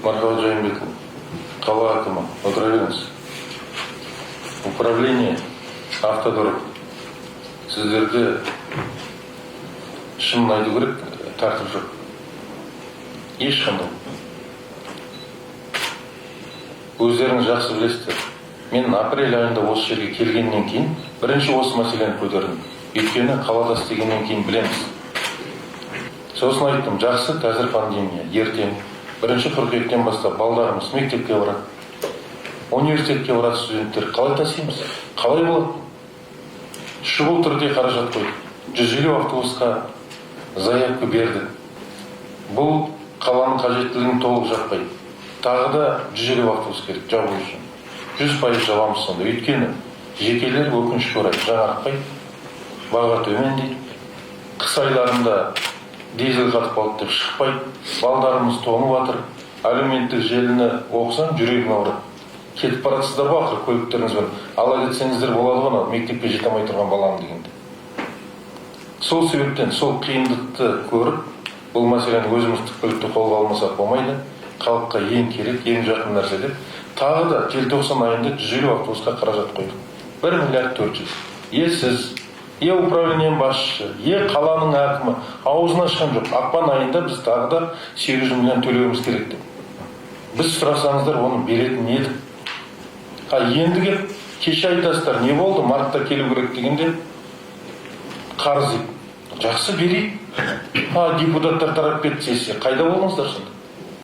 Мархабат Жайымбекұлы, қала әкімі, отыра беріңіз. Управление автодорог. Сіздерде шынын айту керек, тәртіп жоқ. Ешқандай. Өздеріңіз жақсы білесіздер. Мен апрель айында осы жерге келгеннен кейін бірінші осы мәселені көтердім. Өйткені қалада істегеннен кейін білеміз. Сосын айттым, жақсы, қазір пандемия, ертең бірінші қыркүйектен бастап балдарымыз мектепке барады, университетке барады студенттер. Қалай тасимыз? Қалай болады? Шұғыл түрде қаражат қойдық. 150 автобусқа заявка берді. Бұл қаланың қажеттілігін толық жаппайды. Тағы да 150 автобус керек жабу үшін. 100% жабамыз сонда. Өйткені жекелер өкінішке орай жаңарықпай, баға төмендейді. Қыс айларында дизель қатып қалды деп шықпайды. Балдарымыз тоңып жатыр. Әлеуметтік желіні оқысаң, жүрегің ауырады. Кетіп баратсыздар ба ақыр көліктеріңізбен? Ала кетсеңіздер болады ғана, мектепке жете алмай тұрған балам дегенде. Сол себептен сол қиындықты көріп, бұл мәселені өзіміз түпкілікті қолға алмасақ болмайды. Халыққа ең керек, ең жақын нәрсе деп, тағы да желтоқсан айында 150 автобусқа қаражат қойдық. 1 миллиард 400. Сіз, управлениенің басшысы, қаланың әкімі аузына ашқан жоқ. Ақпан айында біз тағы да 800 миллион төлеуіміз керек деп. Біз сұрасаңыздар оны беретін едік. Енді кеп кеше айтасыздар, не болды? Мартта келу керек дегенде қарыз дейді. Жақсы берейік. Депутаттар тарап кетті сессия. Қайда болыңыздар сонда?